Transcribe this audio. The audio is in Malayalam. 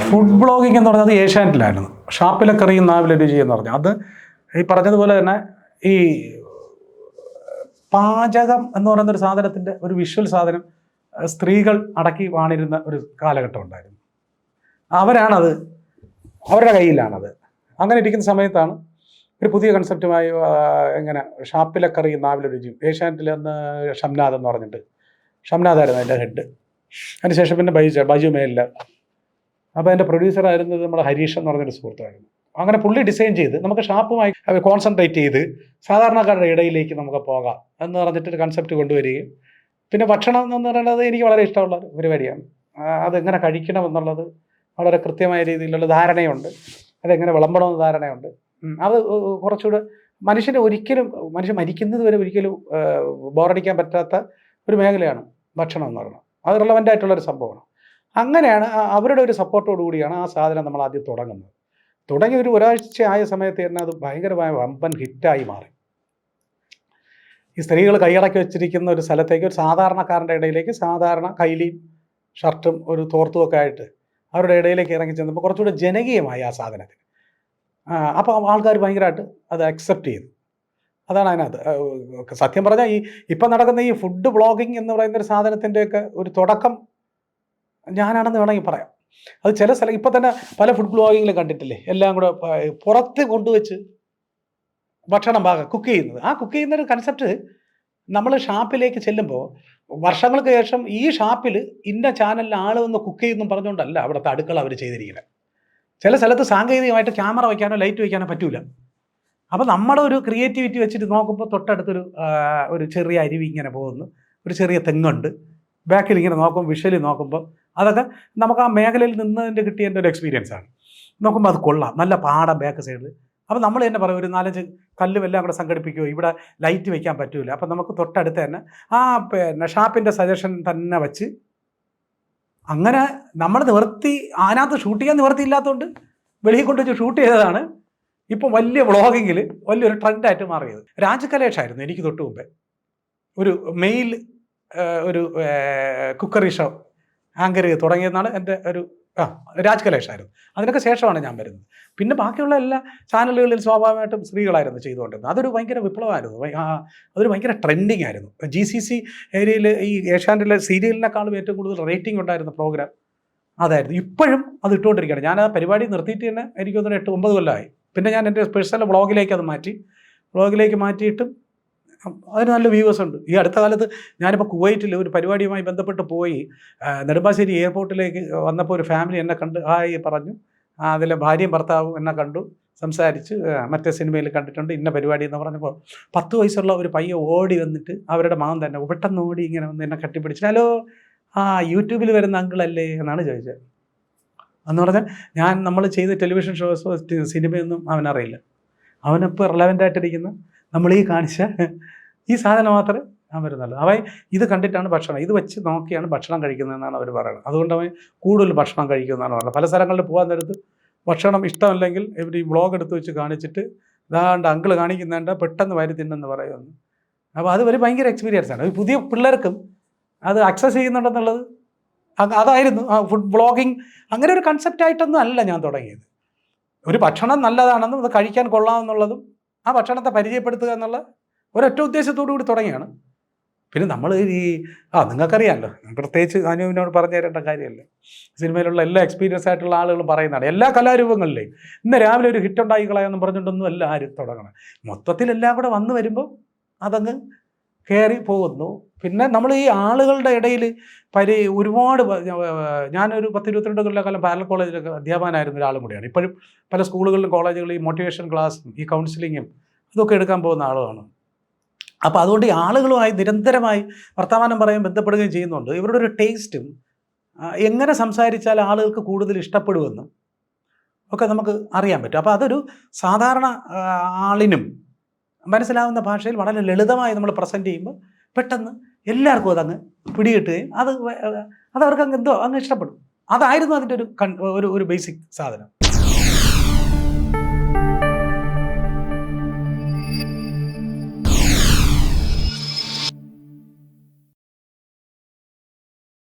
ഫുഡ് ബ്ലോഗിംഗ് എന്ന് പറഞ്ഞത് ഏഷ്യാനെറ്റിലായിരുന്നു. ഷാപ്പിലെ കറിയും നാവിലെ രുചി എന്ന് പറഞ്ഞു. അത് ഈ പറഞ്ഞതുപോലെ തന്നെ ഈ പാചകം എന്ന് പറയുന്നൊരു സാധനത്തിൻ്റെ ഒരു വിഷ്വൽ സാധനം സ്ത്രീകൾ അടക്കി വാണിരുന്ന ഒരു കാലഘട്ടം ഉണ്ടായിരുന്നു. അവരാണത്, അവരുടെ കയ്യിലാണത്. അങ്ങനെ ഇരിക്കുന്ന സമയത്താണ് ഒരു പുതിയ കൺസെപ്റ്റുമായി എങ്ങനെ ഷാപ്പിലെ കറി നാവിലെ രുചിയും ഏഷ്യാനെറ്റിൽ അന്ന് ഷംനാഥ് എന്ന് പറഞ്ഞിട്ട് ഷംനാഥായിരുന്നു അതിൻ്റെ ഹെഡ്. അതിനുശേഷം പിന്നെ ബൈജു മേലില്ല. അപ്പോൾ എൻ്റെ പ്രൊഡ്യൂസറായിരുന്നത് നമ്മുടെ ഹരീഷ് എന്ന് പറഞ്ഞൊരു സുഹൃത്തായിരുന്നു. അങ്ങനെ പുള്ളി ഡിസൈൻ ചെയ്ത് നമുക്ക് ഷാപ്പുമായി കോൺസെൻട്രേറ്റ് ചെയ്ത് സാധാരണക്കാരുടെ ഇടയിലേക്ക് നമുക്ക് പോകാം എന്ന് പറഞ്ഞിട്ടൊരു കൺസെപ്റ്റ് കൊണ്ടുവരികയും പിന്നെ ഭക്ഷണം എന്ന് പറയുന്നത് എനിക്ക് വളരെ ഇഷ്ടമുള്ള ഒരു പരിപാടിയാണ്. അതെങ്ങനെ കഴിക്കണം എന്നുള്ളത് വളരെ കൃത്യമായ രീതിയിലുള്ള ധാരണയുണ്ട്. അതെങ്ങനെ വിളമ്പണമെന്ന് ധാരണയുണ്ട്. അത് കുറച്ചുകൂടെ മനുഷ്യൻ മരിക്കുന്നത് വരെ ഒരിക്കലും ബോറടിക്കാൻ പറ്റാത്ത ഒരു മേഖലയാണ് ഭക്ഷണം എന്ന് പറയുന്നത്. അത് റിലവൻ്റ് ആയിട്ടുള്ളൊരു സംഭവമാണ്. അങ്ങനെയാണ് അവരുടെ ഒരു സപ്പോർട്ടോടു കൂടിയാണ് ആ സാധനം നമ്മൾ ആദ്യം തുടങ്ങുന്നത്. തുടങ്ങി ഒരാഴ്ച ആയ സമയത്ത് തന്നെ അത് ഭയങ്കരമായ വമ്പൻ ഹിറ്റായി മാറി. ഈ സ്ത്രീകൾ കൈയടക്കി വെച്ചിരിക്കുന്ന ഒരു സ്ഥലത്തേക്ക് ഒരു സാധാരണക്കാരൻ്റെ ഇടയിലേക്ക് സാധാരണ കൈലിയും ഷർട്ടും ഒരു തോർത്തുമൊക്കെ ആയിട്ട് അവരുടെ ഇടയിലേക്ക് ഇറങ്ങി ചെന്നപ്പോൾ കുറച്ചുകൂടെ ജനകീയമായി ആ സാധനത്തിന്. അപ്പോൾ ആൾക്കാർ ഭയങ്കരമായിട്ട് അത് അക്സെപ്റ്റ് ചെയ്തു. അതാണ് അതിനകത്ത് സത്യം പറഞ്ഞാൽ ഇപ്പം നടക്കുന്ന ഈ ഫുഡ് ബ്ലോഗിങ് എന്ന് പറയുന്ന ഒരു സാധനത്തിൻ്റെയൊക്കെ ഒരു തുടക്കം ഞാനാണെന്ന് വേണമെങ്കിൽ പറയാം. അത് ചില സ്ഥലം ഇപ്പം തന്നെ പല ഫുഡ് ബ്ലോഗിങ്ങിലും കണ്ടിട്ടില്ലേ, എല്ലാം കൂടെ പുറത്ത് കൊണ്ടുവച്ച് ഭക്ഷണം കുക്ക് ചെയ്യുന്നത്. ആ കുക്ക് ചെയ്യുന്നൊരു കൺസെപ്റ്റ് നമ്മൾ ഷാപ്പിലേക്ക് ചെല്ലുമ്പോൾ വർഷങ്ങൾക്ക് ശേഷം ഈ ഷാപ്പിൽ ഇന്ന ചാനലിൽ ആൾ വന്ന് കുക്ക് ചെയ്യുന്നു പറഞ്ഞുകൊണ്ടല്ല അവിടുത്തെ അടുക്കള അവർ ചെയ്തിരിക്കുന്നത്. ചില സ്ഥലത്ത് സാങ്കേതികമായിട്ട് ക്യാമറ വയ്ക്കാനോ ലൈറ്റ് വയ്ക്കാനോ പറ്റൂല. അപ്പോൾ നമ്മുടെ ഒരു ക്രിയേറ്റിവിറ്റി വെച്ചിട്ട് നോക്കുമ്പോൾ തൊട്ടടുത്തൊരു ഒരു ചെറിയ അരുവി ഇങ്ങനെ പോകുന്നു, ഒരു ചെറിയ തെങ്ങുണ്ട്, ബാക്കിൽ ഇങ്ങനെ നോക്കുമ്പോൾ വിഷ്വലി നോക്കുമ്പോൾ അതൊക്കെ നമുക്ക് ആ മേഖലയിൽ നിന്നതിൻ്റെ കിട്ടിയതിൻ്റെ ഒരു എക്സ്പീരിയൻസ് ആണ്. നോക്കുമ്പോൾ അത് കൊള്ളാം, നല്ല പാടം ബാക്ക് സൈഡിൽ. അപ്പോൾ നമ്മൾ തന്നെ പറയും ഒരു 4-5 കല്ലും എല്ലാം കൂടെ സംഘടിപ്പിക്കുമോ, ഇവിടെ ലൈറ്റ് വയ്ക്കാൻ പറ്റൂല. അപ്പോൾ നമുക്ക് തൊട്ടടുത്ത് തന്നെ ആ പിന്നെ ഷാപ്പിൻ്റെ സജഷൻ തന്നെ വെച്ച് അങ്ങനെ നമ്മൾ നിവർത്തി അതിനകത്ത് ഷൂട്ട് ചെയ്യാൻ നിവർത്തിയില്ലാത്തതുകൊണ്ട് വെളിയിൽ കൊണ്ടുവച്ച് ഷൂട്ട് ചെയ്തതാണ്. ഇപ്പം വലിയ വ്ളോഗിങ്ങിൽ വലിയൊരു ട്രെൻഡായിട്ട് മാറിയത്. രാജകലേഷായിരുന്നു എനിക്ക് തൊട്ട് മുമ്പേ ഒരു മെയിൽ ഒരു കുക്കറി ഷോ ആങ്കർ തുടങ്ങിയതെന്നാണ് എൻ്റെ ഒരു രാജകലേഷായിരുന്നു. അതിനൊക്കെ ശേഷമാണ് ഞാൻ വരുന്നത്. പിന്നെ ബാക്കിയുള്ള എല്ലാ ചാനലുകളിൽ സ്വാഭാവികമായിട്ടും സ്ത്രീകളായിരുന്നു ചെയ്തുകൊണ്ടിരുന്നത്. അതൊരു ഭയങ്കര വിപ്ലവമായിരുന്നു. അതൊരു ഭയങ്കര ട്രെൻഡിങ് ആയിരുന്നു. GCC ഏരിയയിൽ ഈ ഏഷ്യാനെറ്റിലെ സീരിയലിനേക്കാളും ഏറ്റവും കൂടുതൽ റേറ്റിംഗ് ഉണ്ടായിരുന്ന പ്രോഗ്രാം അതായിരുന്നു. ഇപ്പോഴും അത് ഇട്ടുകൊണ്ടിരിക്കുകയാണ്. ഞാൻ ആ പരിപാടി നിർത്തിയിട്ട് തന്നെ എനിക്ക് തോന്നുന്നു 8-9 കൊല്ലമായി. പിന്നെ ഞാൻ എൻ്റെ പേഴ്സണൽ വ്ളോഗിലേക്ക് അത് വ്ളോഗിലേക്ക് മാറ്റിയിട്ടും അതിന് നല്ല വ്യൂവേഴ്സ് ഉണ്ട്. ഈ അടുത്ത കാലത്ത് ഞാനിപ്പോൾ കുവൈറ്റിൽ ഒരു പരിപാടിയുമായി ബന്ധപ്പെട്ട് പോയി നെടുമ്പാശ്ശേരി എയർപോർട്ടിലേക്ക് വന്നപ്പോൾ ഒരു ഫാമിലി എന്നെ കണ്ട് ഹായ് പറഞ്ഞു. അതിലെ ഭാര്യയും ഭർത്താവും എന്നെ കണ്ടു, സംസാരിച്ച് മറ്റേ സിനിമയിൽ കണ്ടിട്ടുണ്ട് ഇന്ന പരിപാടി എന്ന് പറഞ്ഞപ്പോൾ 10 വയസ്സുള്ള ഒരു പയ്യ ഓടി വന്നിട്ട് അവരുടെ മകൻ തന്നെ പെട്ടെന്ന് ഓടി ഇങ്ങനെ വന്ന് എന്നെ കെട്ടിപ്പിടിച്ചിട്ട് ഹലോ യൂട്യൂബിൽ വരുന്ന അങ്കിളല്ലേ എന്നാണ് ചോദിച്ചത്. എന്ന് പറഞ്ഞാൽ നമ്മൾ ചെയ്ത ടെലിവിഷൻ ഷോസോ സിനിമയൊന്നും അവനറിയില്ല. അവനിപ്പോൾ റിലവൻ്റായിട്ടിരിക്കുന്ന നമ്മൾ ഈ കാണിച്ച ഈ സാധനം മാത്രമേ അവൻ വരുന്നുള്ളൂ. അവൻ ഇത് കണ്ടിട്ടാണ് ഭക്ഷണം, ഇത് വെച്ച് നോക്കിയാണ് ഭക്ഷണം കഴിക്കുന്നതെന്നാണ് അവർ പറയുന്നത്. അതുകൊണ്ട് അവൻ കൂടുതൽ ഭക്ഷണം കഴിക്കുമെന്നാണ് പറയുന്നത്. പല സ്ഥലങ്ങളിൽ പോകാൻ നേരത്ത് ഭക്ഷണം ഇഷ്ടമല്ലെങ്കിൽ ഇവർ ഈ വ്ളോഗ് എടുത്ത് വെച്ച് കാണിച്ചിട്ട് ഇതാണ്ട് അങ്കിള് കാണിക്കുന്നുണ്ട് പെട്ടെന്ന് വരി തിന്നെന്ന് പറയുമെന്ന്. അപ്പോൾ അത് ഒരു ഭയങ്കര എക്സ്പീരിയൻസ് ആണ്. പുതിയ പിള്ളേർക്കും അത് അക്സസ് ചെയ്യുന്നുണ്ടെന്നുള്ളത് അതായിരുന്നു ഫുഡ് ബ്ലോഗിങ്. അങ്ങനെ ഒരു കൺസെപ്റ്റായിട്ടൊന്നും അല്ല ഞാൻ തുടങ്ങിയത്. ഒരു ഭക്ഷണം നല്ലതാണെന്നും അത് കഴിക്കാൻ കൊള്ളാമെന്നുള്ളതും ആ ഭക്ഷണത്തെ പരിചയപ്പെടുത്തുക എന്നുള്ള ഒരൊറ്റ ഉദ്ദേശത്തോടു കൂടി തുടങ്ങിയാണ്. പിന്നെ നമ്മൾ നിങ്ങൾക്കറിയാമല്ലോ, പ്രത്യേകിച്ച് അനുവിനോട് പറഞ്ഞു തരേണ്ട കാര്യമല്ല. സിനിമയിലുള്ള എല്ലാ എക്സ്പീരിയൻസ് ആയിട്ടുള്ള ആളുകളും പറയുന്നതാണ്. എല്ലാ കലാരൂപങ്ങളിലെയും ഇന്ന് രാവിലെ ഒരു ഹിറ്റ് ഉണ്ടാക്കി കളയാമെന്നും പറഞ്ഞിട്ടൊന്നും അല്ല ആരും തുടങ്ങണം. മൊത്തത്തിൽ എല്ലാം കൂടെ വന്നു വരുമ്പോൾ അതങ്ങ് കയറി പോകുന്നു. പിന്നെ നമ്മൾ ഈ ആളുകളുടെ ഇടയിൽ ഒരുപാട് ഞാനൊരു 10-22 കൊല്ലക്കാലം പാരലൽ കോളേജിലൊക്കെ അധ്യാപകനായിരുന്ന ഒരാളും കൂടിയാണ്. ഇപ്പോഴും പല സ്കൂളുകളിലും കോളേജുകളിലും ഈ മോട്ടിവേഷൻ ക്ലാസ്സും ഈ കൗൺസിലിങ്ങും ഇതൊക്കെ എടുക്കാൻ പോകുന്ന ആളുകളാണ്. അപ്പോൾ അതുകൊണ്ട് ഈ ആളുകളുമായി നിരന്തരമായി വർത്തമാനം പറയാൻ ബന്ധപ്പെടുകയും ചെയ്യുന്നുണ്ട്. ഇവരുടെ ഒരു ടേസ്റ്റും എങ്ങനെ സംസാരിച്ചാൽ ആളുകൾക്ക് കൂടുതൽ ഇഷ്ടപ്പെടുമെന്നും ഒക്കെ നമുക്ക് അറിയാൻ പറ്റും. അപ്പോൾ അതൊരു സാധാരണ ആളിനും മനസ്സിലാവുന്ന ഭാഷയിൽ വളരെ ലളിതമായി നമ്മൾ പ്രസൻറ്റ് ചെയ്യുമ്പോൾ പെട്ടെന്ന് എല്ലാവർക്കും അതങ്ങ് പിടികിട്ടുകയും അതവർക്ക് അങ്ങ് അങ്ങ് ഇഷ്ടപ്പെടും. അതായിരുന്നു അതിൻ്റെ ഒരു ബേസിക് സാധനം.